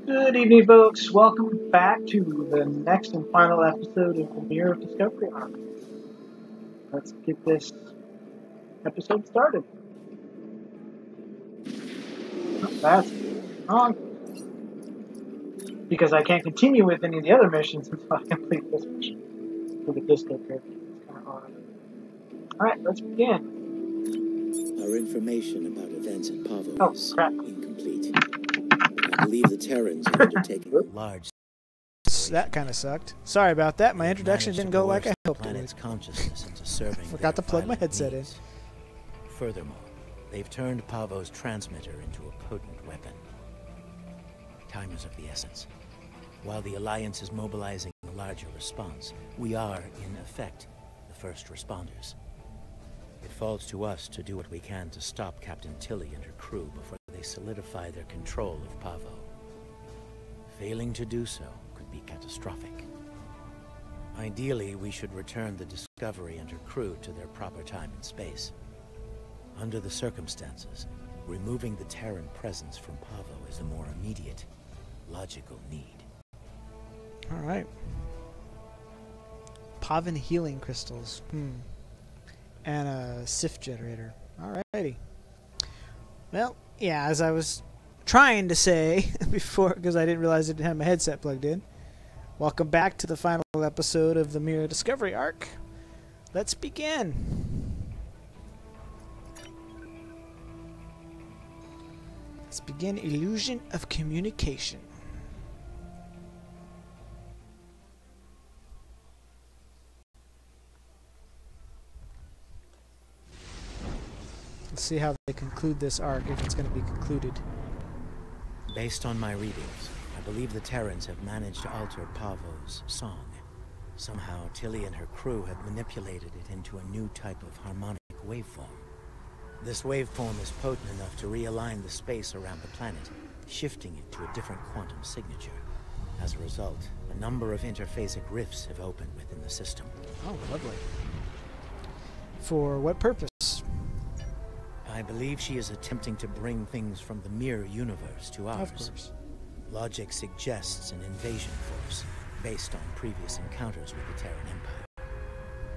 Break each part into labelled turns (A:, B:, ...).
A: Good evening, folks. Welcome back to the next and final episode of the Mirror of Discovery arc. Let's get this episode started. Oh, that's wrong. Because I can't continue with any of the other missions until I complete this mission for the disco character. It's kind of odd. Alright, let's begin.
B: Our information about events at Pavo
A: Oh,
B: is
A: crap.
B: incomplete. I believe the Terrans are undertaking a large...
C: That kind of sucked. Sorry about that. My introduction didn't go like I hoped it
B: planet's
C: would.
B: consciousness into serving
C: Forgot to
B: their
C: plug my
B: violent
C: headset
B: needs. Furthermore, they've turned Pavo's transmitter into a potent weapon. Time is of the essence. While the Alliance is mobilizing a larger response, we are, in effect, the first responders. It falls to us to do what we can to stop Captain Tilly and her crew before they solidify their control of Pavo. Failing to do so could be catastrophic. Ideally, we should return the Discovery and her crew to their proper time and space. Under the circumstances, removing the Terran presence from Pavo is the more immediate, logical need.
C: Alright. Pavan healing crystals. And a SIF generator. Alrighty. Well, yeah, as I was trying to say before, because I didn't realize I didn't have my headset plugged in. Welcome back to the final episode of the Mirror Discovery arc. Let's begin. Let's begin Illusion of Communication. Let's see how they conclude this arc, if it's going to be concluded.
B: Based on my readings, I believe the Terrans have managed to alter Pavo's song. Somehow, Tilly and her crew have manipulated it into a new type of harmonic waveform. This waveform is potent enough to realign the space around the planet, shifting it to a different quantum signature. As a result, a number of interphasic rifts have opened within the system.
C: Oh, lovely. For what purpose?
B: I believe she is attempting to bring things from the mirror universe to ours.
C: Of course.
B: Logic suggests an invasion force, based on previous encounters with the Terran Empire.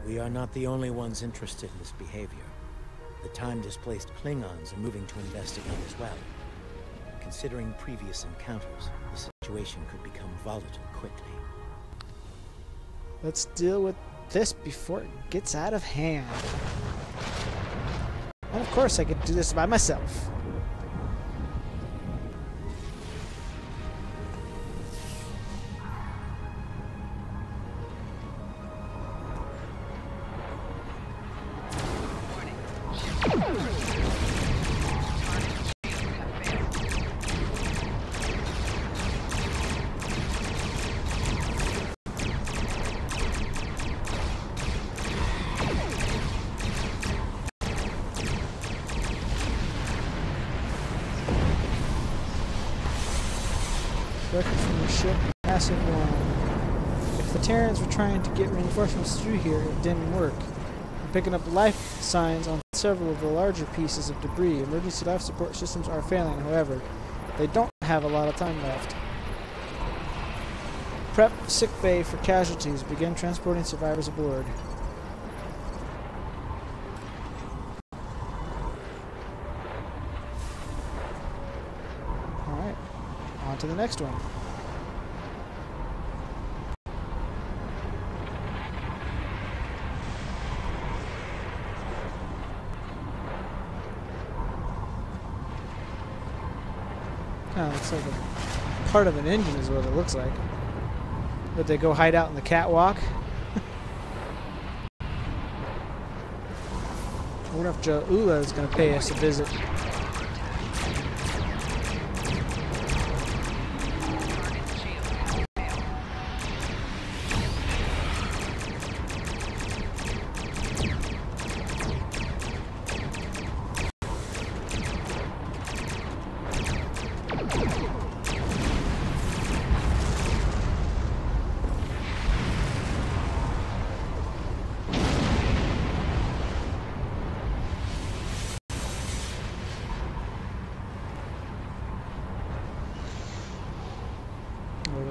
B: We are not the only ones interested in this behavior. The time-displaced Klingons are moving to investigate as well. Considering previous encounters, the situation could become volatile quickly.
C: Let's deal with this before it gets out of hand. And of course I could do this by myself. Record from your ship, passive one. If the Terrans were trying to get reinforcements through here, it didn't work. I'm picking up life signs on several of the larger pieces of debris. Emergency life support systems are failing, however. They don't have a lot of time left. Prep sick bay for casualties. Begin transporting survivors aboard. Alright. On to the next one. Oh, looks like a part of an engine is what it looks like. But they go hide out in the catwalk. I wonder if Jo'ula is going to pay us a visit.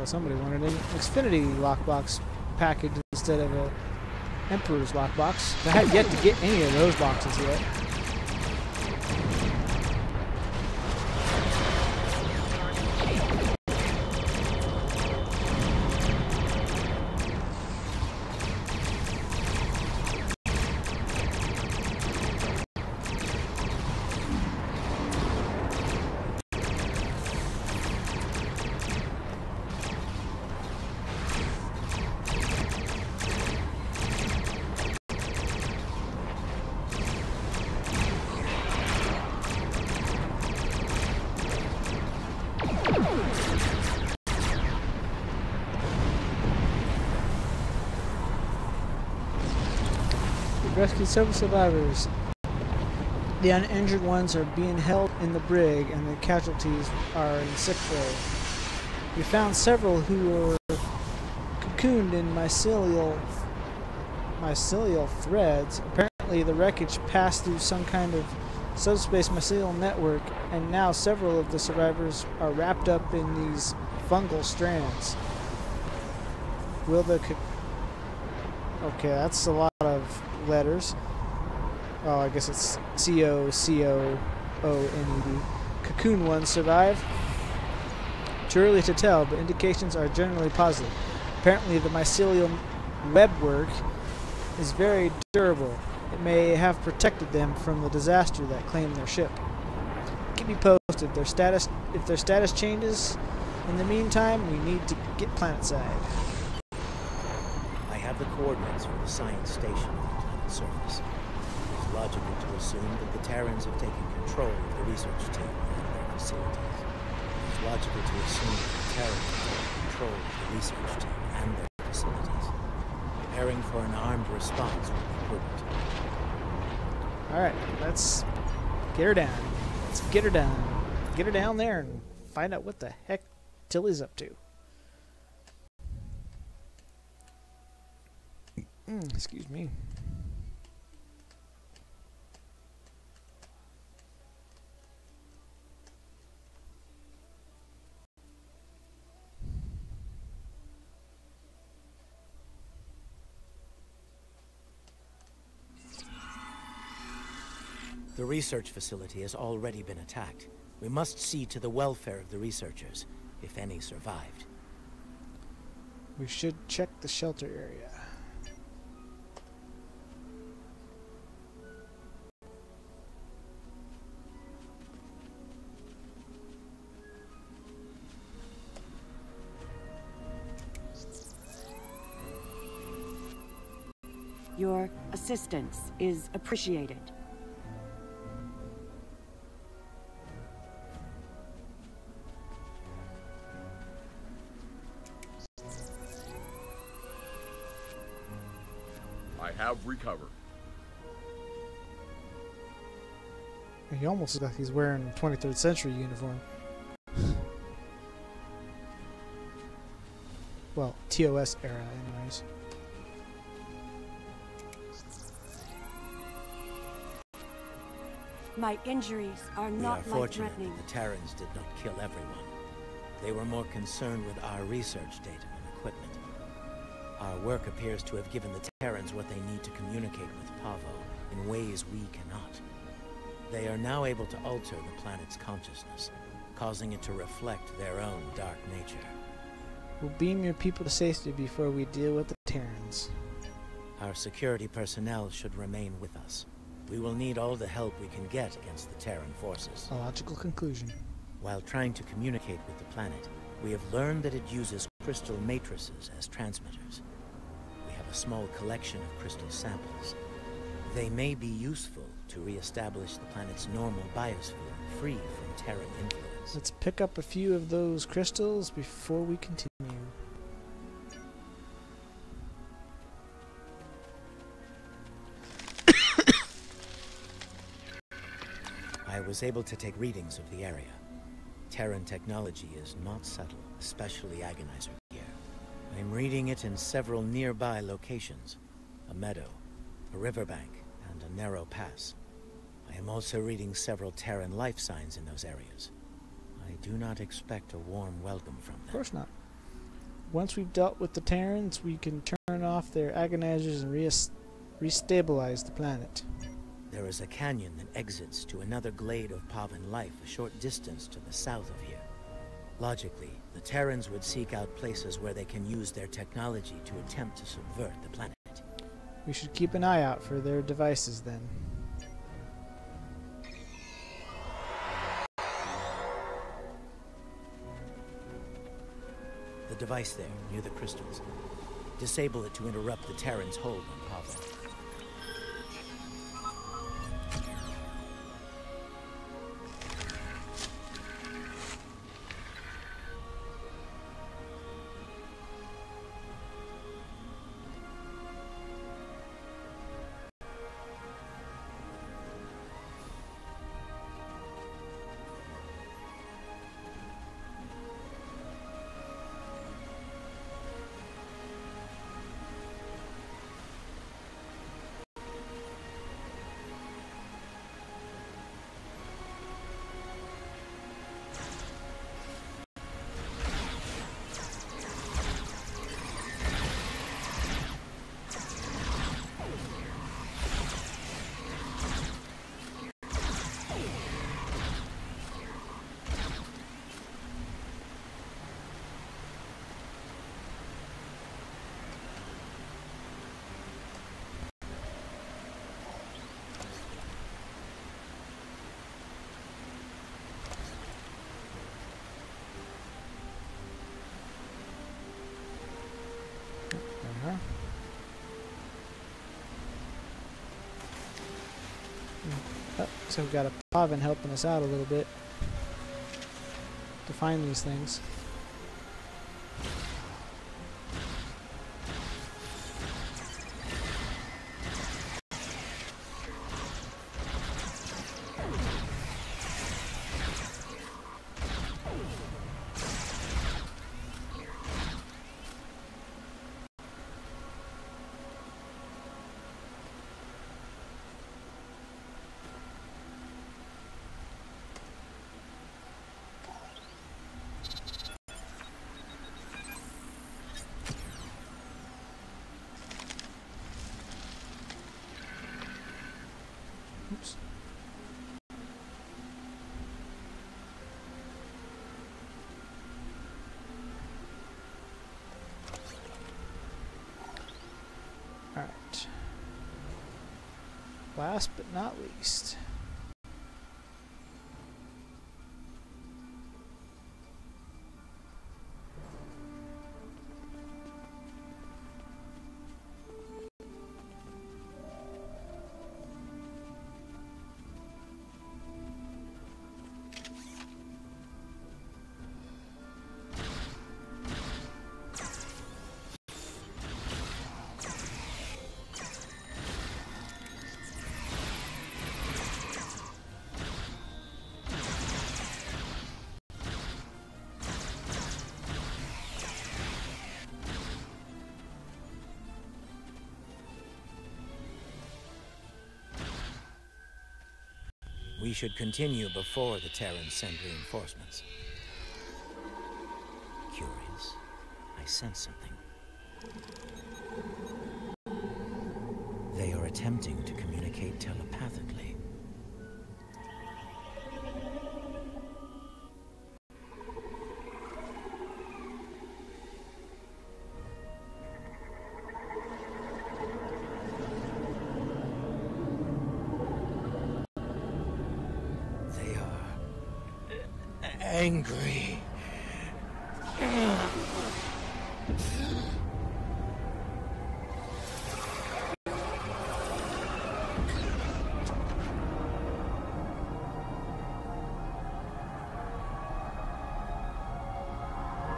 C: Well, somebody wanted an Xfinity lockbox package instead of a Emperor's lockbox. I have yet to get any of those boxes yet. Rescued several survivors. The uninjured ones are being held in the brig, and the casualties are in sick bay. We found several who were cocooned in mycelial threads. Apparently, the wreckage passed through some kind of subspace mycelial network, and now several of the survivors are wrapped up in these fungal strands. Will the okay, that's a lot of letters. Oh, I guess it's C-O-C-O-O-N-E-D. Cocoon ones survive? Too early to tell, but indications are generally positive. Apparently the mycelial webwork is very durable. It may have protected them from the disaster that claimed their ship. Keep me posted. If their status changes, in the meantime, we need to get planetside.
B: I have the coordinates for the science station on the planet's surface. It is logical to assume that the Terrans have taken control of the research team and their facilities. It is logical to assume that the Terrans have taken control of the research team and their facilities. Preparing for an armed response would be prudent.
C: Alright, let's get her down. Let's get her down. Get her down there and find out what the heck Tilly's up to. Excuse me.
B: The research facility has already been attacked. We must see to the welfare of the researchers, if any survived.
C: We should check the shelter area.
D: Your assistance is appreciated.
E: I have recovered.
C: He almost looks like he's wearing a 23rd century uniform. Well, TOS era, anyways.
D: My injuries are not
B: We are fortunate
D: life-threatening.
B: that the Terrans did not kill everyone. They were more concerned with our research data and equipment. Our work appears to have given the Terrans what they need to communicate with Pavo in ways we cannot. They are now able to alter the planet's consciousness, causing it to reflect their own dark nature.
C: We'll beam your people to safety before we deal with the Terrans.
B: Our security personnel should remain with us. We will need all the help we can get against the Terran forces.
C: A logical conclusion.
B: While trying to communicate with the planet, we have learned that it uses crystal matrices as transmitters. We have a small collection of crystal samples. They may be useful to re-establish the planet's normal biosphere, free from Terran influence.
C: Let's pick up a few of those crystals before we continue.
B: I was able to take readings of the area. Terran technology is not subtle, especially agonizer gear. I'm reading it in several nearby locations. A meadow, a riverbank, and a narrow pass. I am also reading several Terran life signs in those areas. I do not expect a warm welcome from them.
C: Of course not. Once we've dealt with the Terrans, we can turn off their agonizers and restabilize the planet.
B: There is a canyon that exits to another glade of Pavan life a short distance to the south of here. Logically, the Terrans would seek out places where they can use their technology to attempt to subvert the planet.
C: We should keep an eye out for their devices then.
B: The device there, near the crystals. Disable it to interrupt the Terrans' hold on Pavan.
C: Oh, so we've got a Pavan helping us out a little bit to find these things. Oops. All right. Last but not least.
B: We should continue before the Terrans send reinforcements. Curious. I sense something. They are attempting to communicate telepathically. Angry.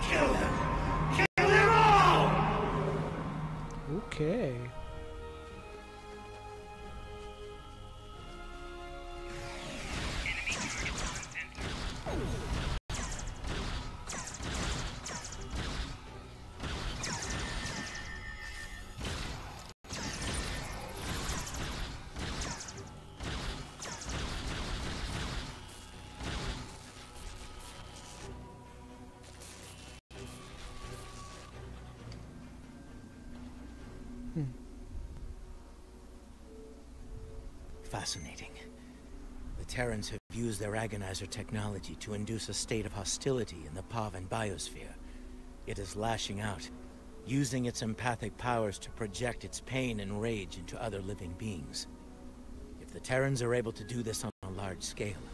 B: Kill them! Kill them all!
C: Okay.
B: fascinating. The Terrans have used their agonizer technology to induce a state of hostility in the Pavan biosphere. It is lashing out, using its empathic powers to project its pain and rage into other living beings. If the Terrans are able to do this on a large scale,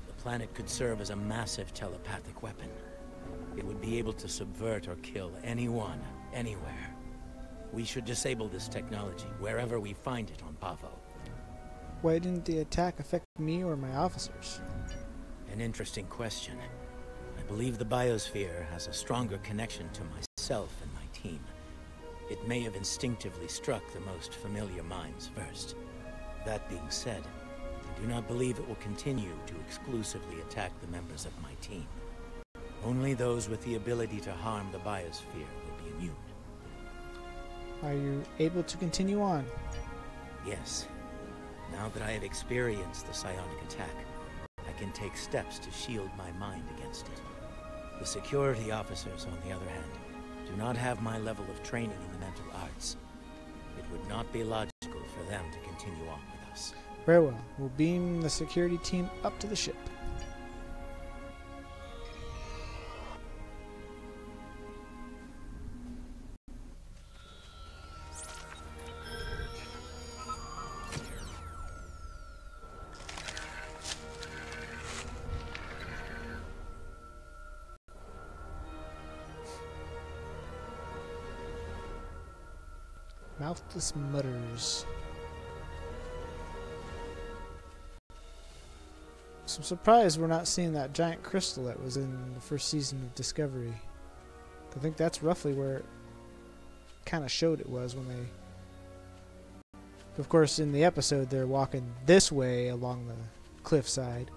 B: the planet could serve as a massive telepathic weapon. It would be able to subvert or kill anyone, anywhere. We should disable this technology wherever we find it on Pavo.
C: Why didn't the attack affect me or my officers?
B: An interesting question. I believe the biosphere has a stronger connection to myself and my team. It may have instinctively struck the most familiar minds first. That being said, I do not believe it will continue to exclusively attack the members of my team. Only those with the ability to harm the biosphere will be immune.
C: Are you able to continue on?
B: Yes. Now that I have experienced the psionic attack, I can take steps to shield my mind against it. The security officers, on the other hand, do not have my level of training in the mental arts. It would not be logical for them to continue on with us.
C: Very well. We'll beam the security team up to the ship. Mouthless mutters. So I'm surprised we're not seeing that giant crystal that was in the first season of Discovery. I think that's roughly where it kind of showed it was when they... Of course, in the episode, they're walking this way along the cliffside.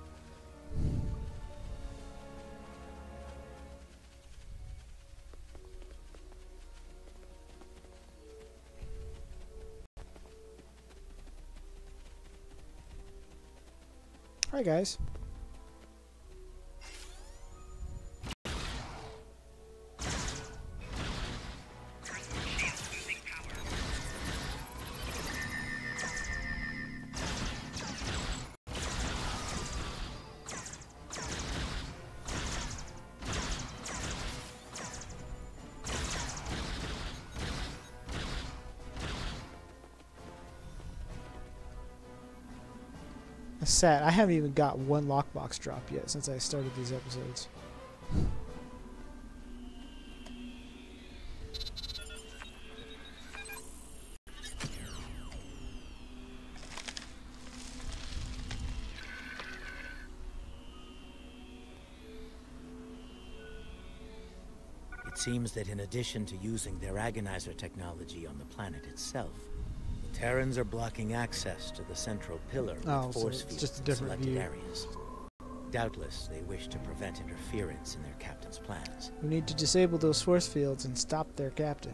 C: Hi guys. That's sad. I haven't even got one lockbox drop yet since I started these episodes.
B: It seems that in addition to using their agonizer technology on the planet itself, the Terrans are blocking access to the central pillar with force fields
C: just a
B: in
C: different
B: selected
C: view.
B: areas. Doubtless, they wish to prevent interference in their captain's plans.
C: We need to disable those force fields and stop their captain.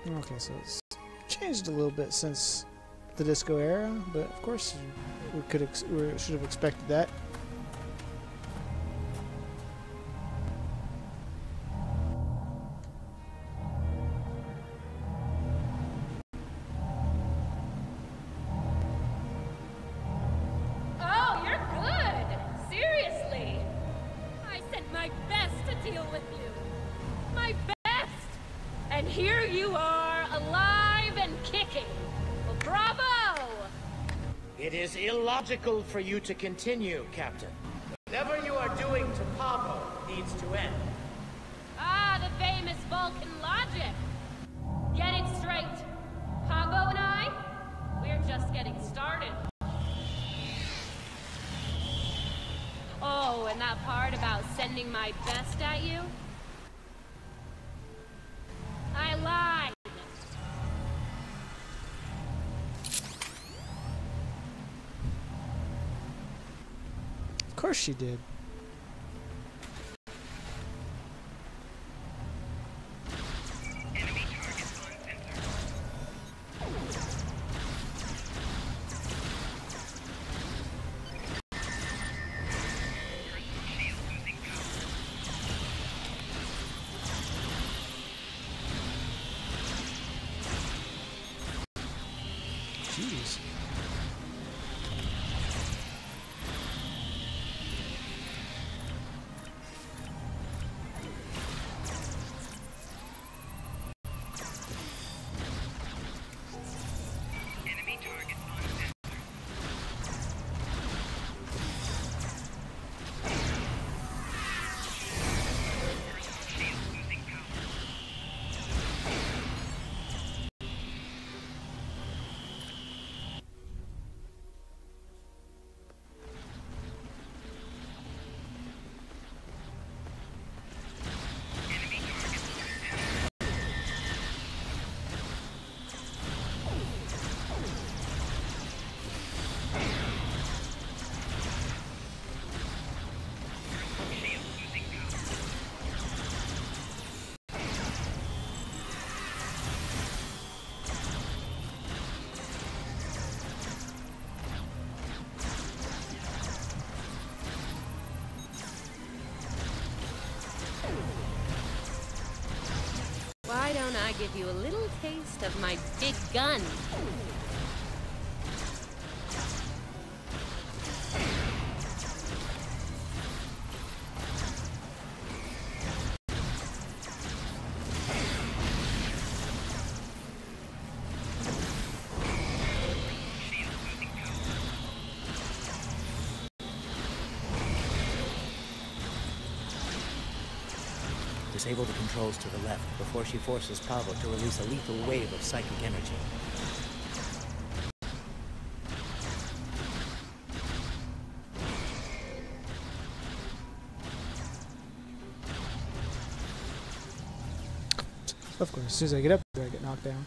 C: Okay, so it's changed a little bit since the disco era, but of course we should have expected that.
E: Oh, you're good! Seriously! I sent my best to deal with you. My best! And here you are, alive and kicking. Well, bravo!
B: It is illogical for you to continue, Captain. Whatever you are doing to Pavo needs to end.
E: Ah, the famous Vulcan logic. Get it straight. Pavo and I, we're just getting started. my best at you? I lied.
C: Of course she did. Jeez.
E: Why don't I give you a little taste of my big gun?
B: Disable the controls to the left before she forces Pavo to release a lethal wave of psychic energy.
C: Of course, as soon as I get up there, I get knocked down.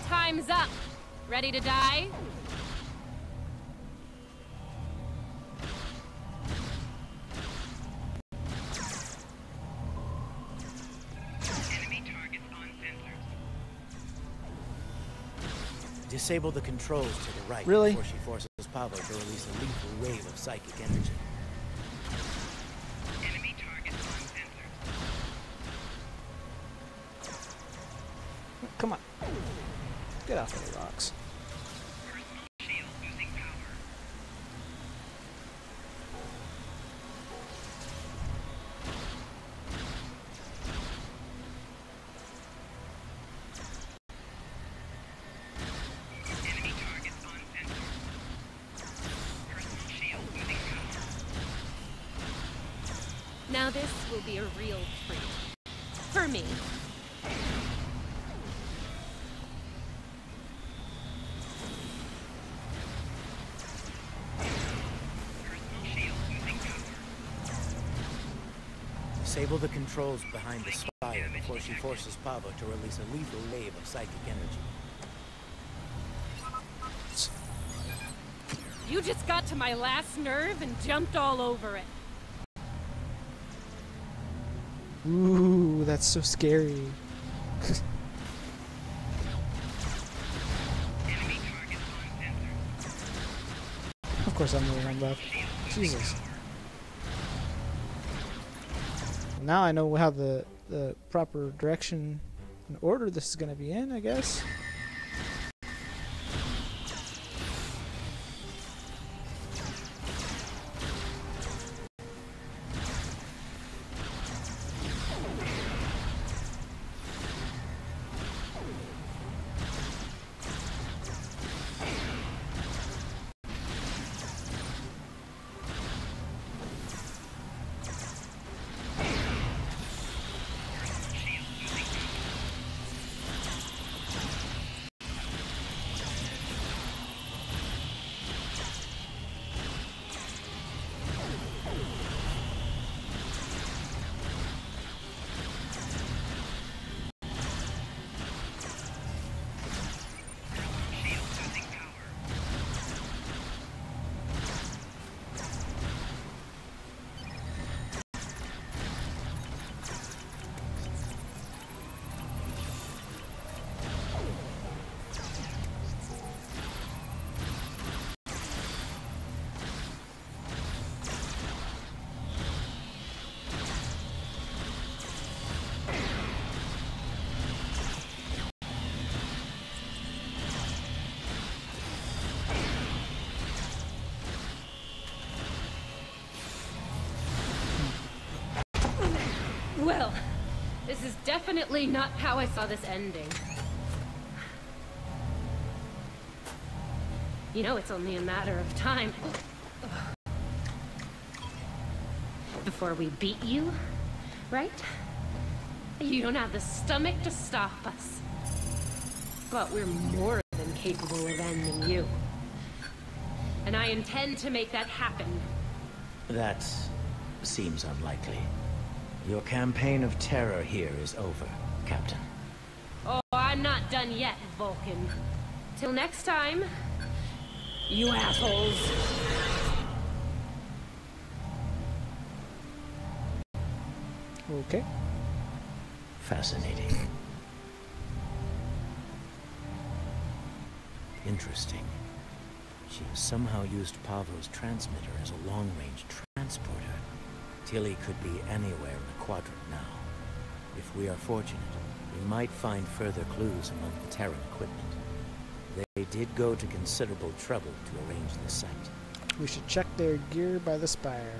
E: Time's up. Ready to die?
B: Disable the controls to the right
C: Really?
B: before she forces Pavo to release a lethal wave of psychic energy.
C: Come on. Get off of the rocks.
E: Now this will be a real treat. For me.
B: Disable the controls behind the spire before she forces Pavo to release a lethal wave of psychic energy.
E: You just got to my last nerve and jumped all over it.
C: Ooh, that's so scary. Of course I'm the one left. Jesus. Now I know how the proper direction and order this is going to be in, I guess.
E: Well, this is definitely not how I saw this ending. You know, it's only a matter of time before we beat you, right? You don't have the stomach to stop us. But we're more than capable of ending you. And I intend to make that happen.
B: That seems unlikely. Your campaign of terror here is over, Captain.
E: Oh, I'm not done yet, Vulcan. Till next time, you assholes.
C: Okay.
B: Fascinating. Interesting. She has somehow used Pavo's transmitter as a long-range transporter. Tilly could be anywhere in the quadrant now. If we are fortunate, we might find further clues among the Terran equipment. They did go to considerable trouble to arrange the site.
C: We should check their gear by the spire.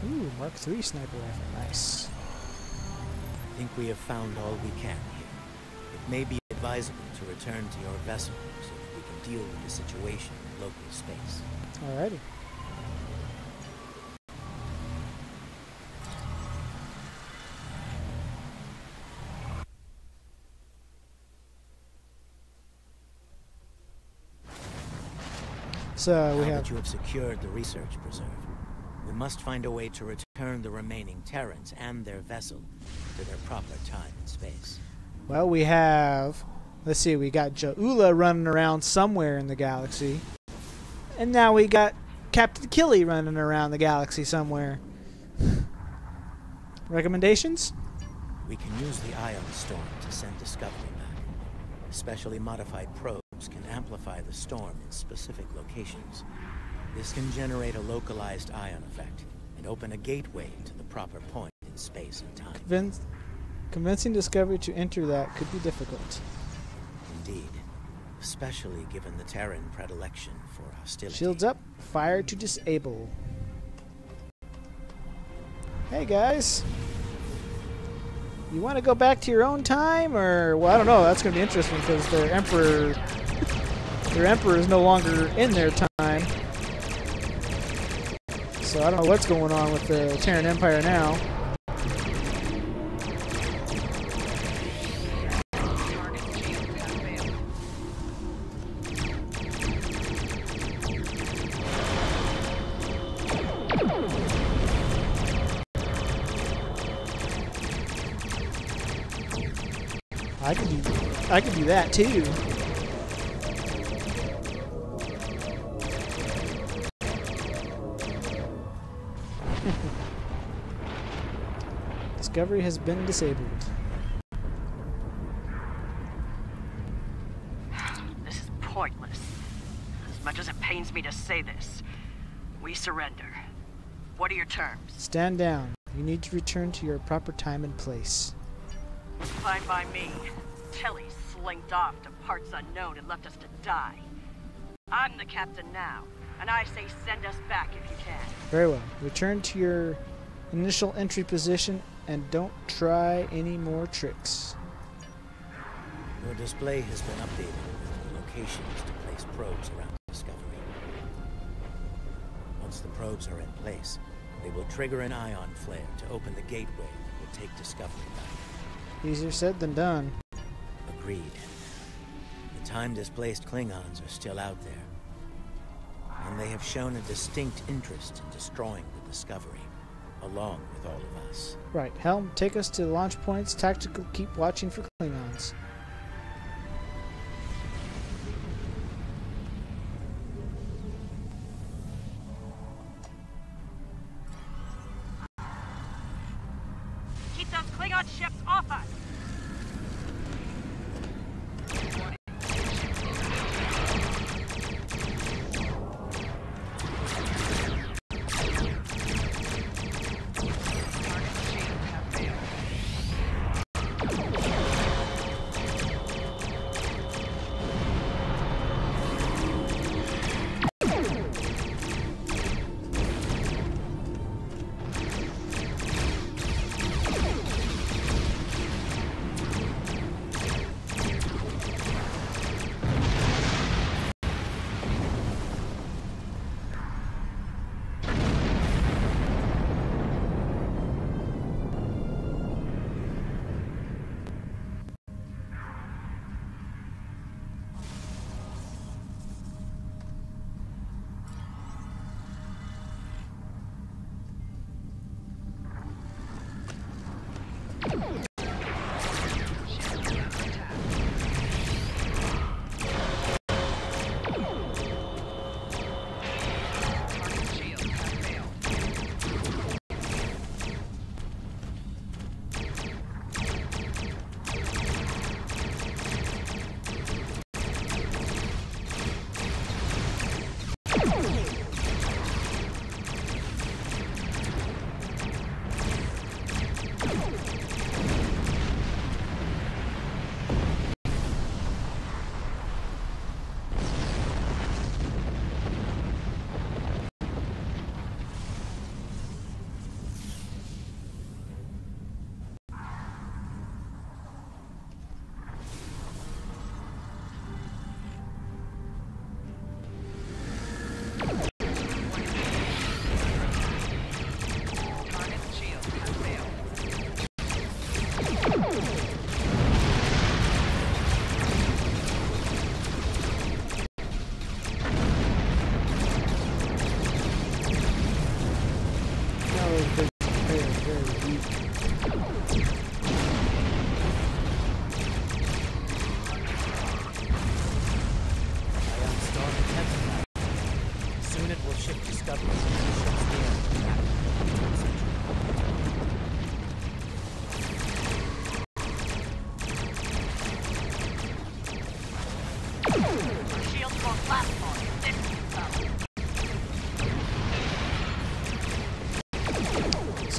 C: Ooh, Mark III sniper rifle. Nice.
B: I think we have found all we can here. It may be advisable to return to your vessel so that we can deal with the situation in local space.
C: Alrighty. So we
B: Now
C: have
B: that you have secured the research preserve, we must find a way to return the remaining Terrans and their vessel to their proper time and space.
C: Well, we have, let's see, we got Ja'ula running around somewhere in the galaxy. And now we got Captain Killy running around the galaxy somewhere. Recommendations?
B: We can use the ion storm to send Discovery back. Specially modified probes can amplify the storm in specific locations. This can generate a localized ion effect and open a gateway to the proper point in space and time.
C: Convincing Discovery to enter that could be difficult.
B: Indeed, especially given the Terran predilection for hostility.
C: Shields up, fire to disable. Hey guys, you want to go back to your own time, or well, I don't know. That's going to be interesting because their emperor is no longer in their time. So I don't know what's going on with the Terran Empire now. I could do that too. Discovery has been disabled.
F: This is pointless. As much as it pains me to say this, we surrender. What are your terms?
C: Stand down. You need to return to your proper time and place.
F: Fine by me. Tilly slinked off to parts unknown and left us to die. I'm the captain now, and I say send us back if you can.
C: Very well. Return to your initial entry position and don't try any more tricks.
B: Your display has been updated with the locations to place probes around Discovery. Once the probes are in place, they will trigger an ion flare to open the gateway that will take Discovery back.
C: Easier said than done.
B: Agreed. The time-displaced Klingons are still out there, and they have shown a distinct interest in destroying the Discovery, along with all of us.
C: Right. Helm, take us to the launch points. Tactical, keep watching for Klingons.
F: Keep those Klingon ships off us!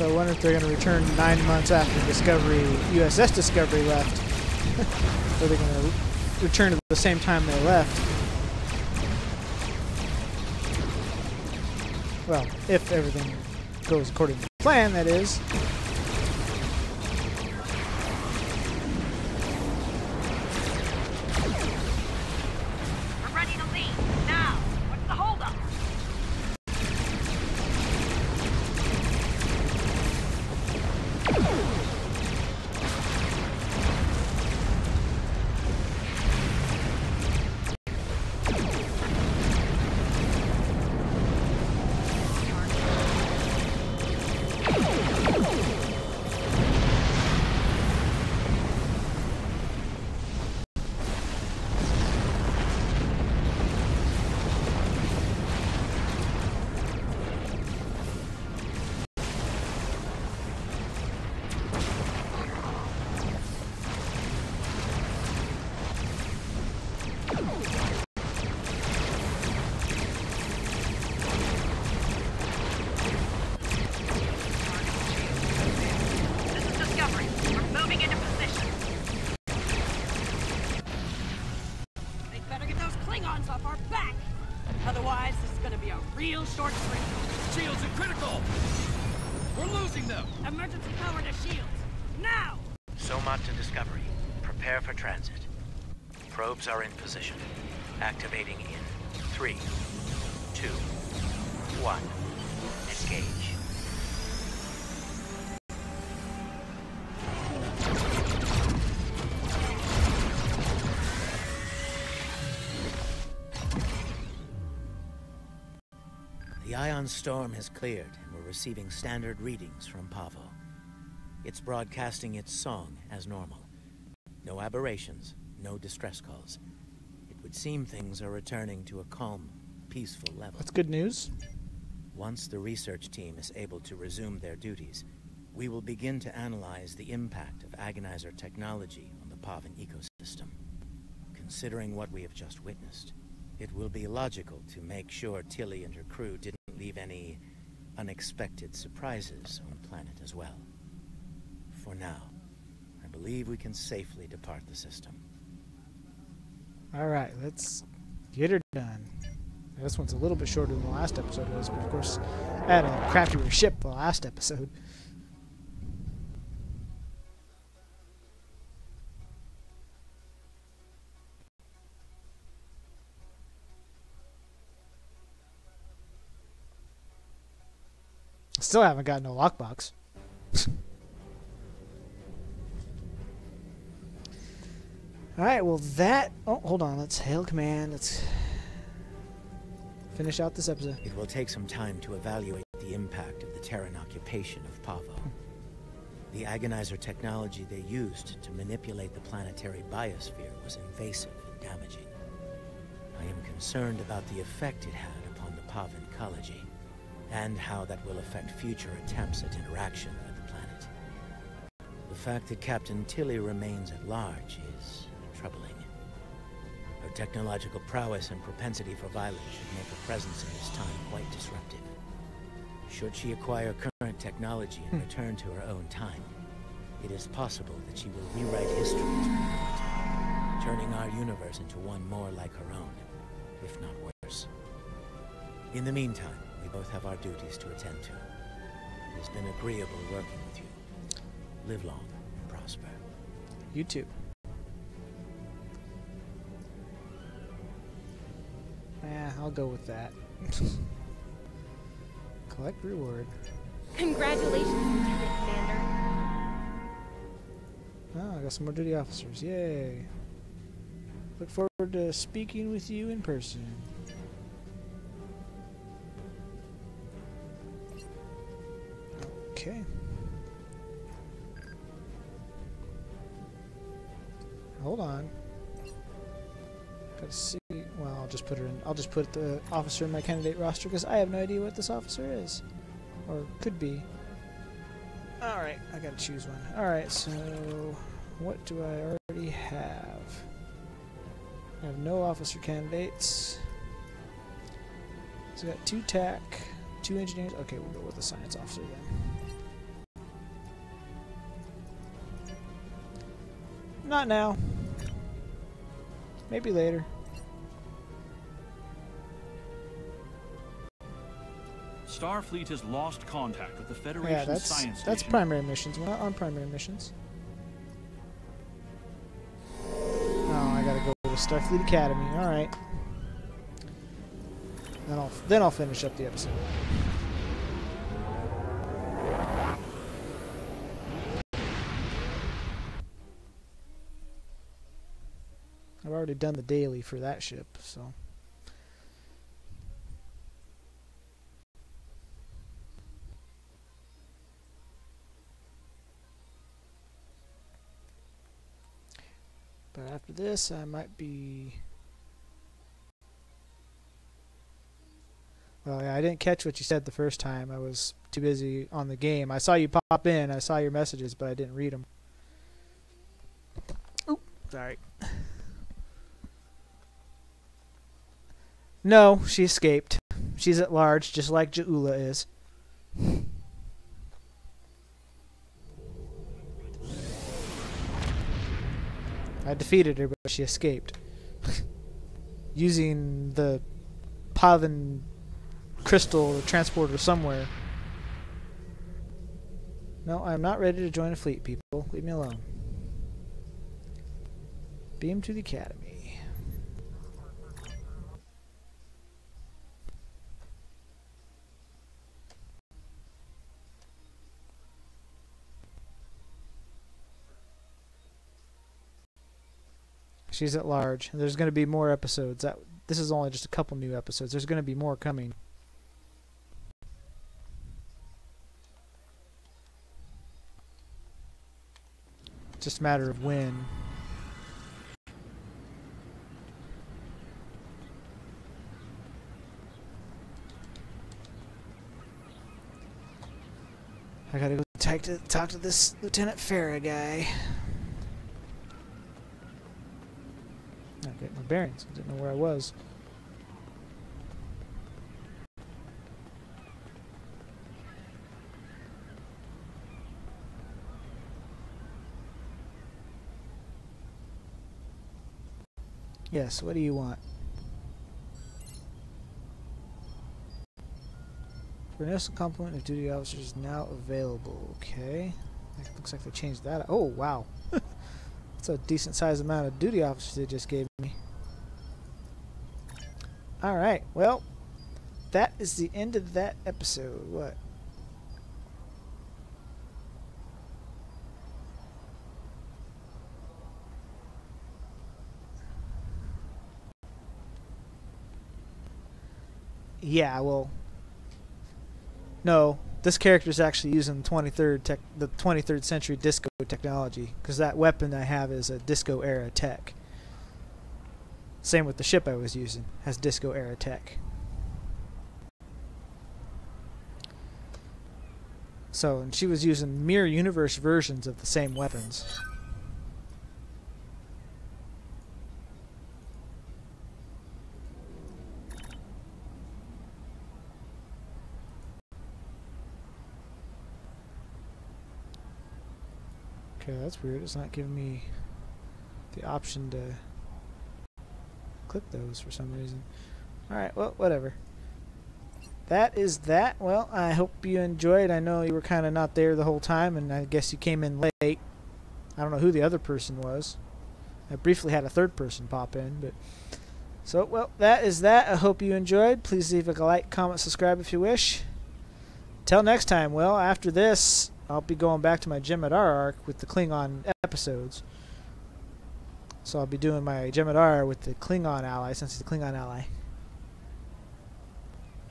C: So I wonder if they're going to return 9 months after Discovery, USS Discovery left. Or they're going to return at the same time they left. Well, if everything goes according to plan, that is.
F: We're ready to leave. Now! What's the holdup? This is Discovery. We're moving into position. They better get those Klingons off our back. Otherwise, this is gonna be a real short trip.
G: Shields are critical! We're losing them!
F: Emergency power to shields. Now!
B: Somat to Discovery. Prepare for transit. Probes are in position. Activating in 3, 2, 1. Engage. The ion storm has cleared, and we're receiving standard readings from Pavo. It's broadcasting its song as normal. No aberrations, no distress calls. It would seem things are returning to a calm, peaceful level.
C: That's good news.
B: Once the research team is able to resume their duties, we will begin to analyze the impact of agonizer technology on the Pavan ecosystem. Considering what we have just witnessed, it will be logical to make sure Tilly and her crew didn't leave any unexpected surprises on the planet as well. For now, I believe we can safely depart the system.
C: Alright, let's get her done. This one's a little bit shorter than the last episode was, but of course, I had a crappier ship the last episode. Still haven't got no lockbox. Alright, well that... Oh, hold on. Let's hail command. Let's finish out this episode.
B: It will take some time to evaluate the impact of the Terran occupation of Pavo. The agonizer technology they used to manipulate the planetary biosphere was invasive and damaging. I am concerned about the effect it had upon the Pavan ecology, and how that will affect future attempts at interaction with the planet. The fact that Captain Tilly remains at large is troubling. Her technological prowess and propensity for violence should make her presence in this time quite disruptive. Should she acquire current technology and return to her own time, it is possible that she will rewrite history as we know it, turning our universe into one more like her own, if not worse. In the meantime, we both have our duties to attend to. It has been agreeable working with you. Live long and prosper.
C: You too. I'll go with that. Collect reward.
E: Congratulations, Lieutenant Commander.
C: Oh, I got some more duty officers. Yay. Look forward to speaking with you in person. Okay. Hold on. Gotta see. Well, I'll just put her in. I'll just put the officer in my candidate roster because I have no idea what this officer is, or could be. All right, I gotta choose one. All right, so what do I already have? I have no officer candidates. So I got 2 TAC, 2 engineers. Okay, we'll go with the science officer then. Not now. Maybe later.
G: Starfleet has lost contact with the Federation
C: Yeah, that's
G: science
C: that's
G: station.
C: primary missions. We're not on primary missions. Oh, I gotta go to Starfleet Academy. All right. Then I'll finish up the episode. I've already done the daily for that ship, so. But after this, I might be... Well, yeah, I didn't catch what you said the first time. I was too busy on the game. I saw you pop in. I saw your messages, but I didn't read them. Oop, sorry. No, she escaped. She's at large, just like Jaula is. I defeated her, but she escaped. Using the Pavan crystal transporter somewhere. No, I'm not ready to join a fleet, people. Leave me alone. Beam to the Academy. She's at large. There's going to be more episodes. This is only just a couple new episodes. There's going to be more coming. Just a matter of when. I gotta go talk to this Lieutenant Farah guy. Not getting my bearings. I didn't know where I was. Yes, what do you want? For an initial complement of duty officers is now available. Okay. It looks like they changed that. Oh, wow. That's a decent sized amount of duty officers they just gave me. Alright, well, that is the end of that episode. What? Yeah, well, no, this character is actually using the 23rd century disco technology, because that weapon I have is a disco era tech. Same with the ship I was using, has disco era tech. So, and she was using mirror universe versions of the same weapons. Okay, that's weird. It's not giving me the option to click those for some reason. Alright, well, whatever. That is that. Well, I hope you enjoyed. I know you were kind of not there the whole time, and I guess you came in late. I don't know who the other person was. I briefly had a third person pop in, but... So, well, that is that. I hope you enjoyed. Please leave a like, comment, subscribe if you wish. Till next time, well, after this, I'll be going back to my Jem'Hadar arc with the Klingon episodes. So I'll be doing my Jem'Hadar with the Klingon ally, since he's a Klingon ally.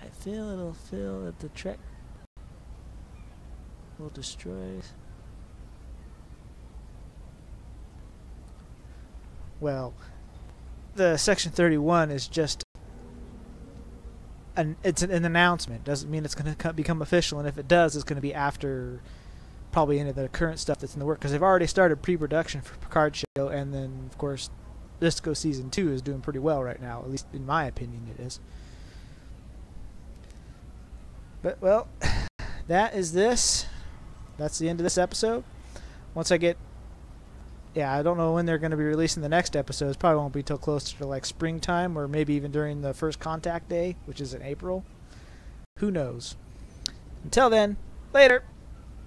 C: I feel that the Trek will destroy. Well, the Section 31 is just it's an announcement. Doesn't mean it's going to become official, and if it does, it's going to be after probably any of the current stuff that's in the work, because they've already started pre-production for Picard's show, and then of course Disco Season 2 is doing pretty well right now, at least in my opinion it is. But well, that is this. That's the end of this episode. Once I get yeah, I don't know when they're going to be releasing the next episodes. Probably won't be till closer to like springtime, or maybe even during the first contact day, which is in April. Who knows? Until then, later.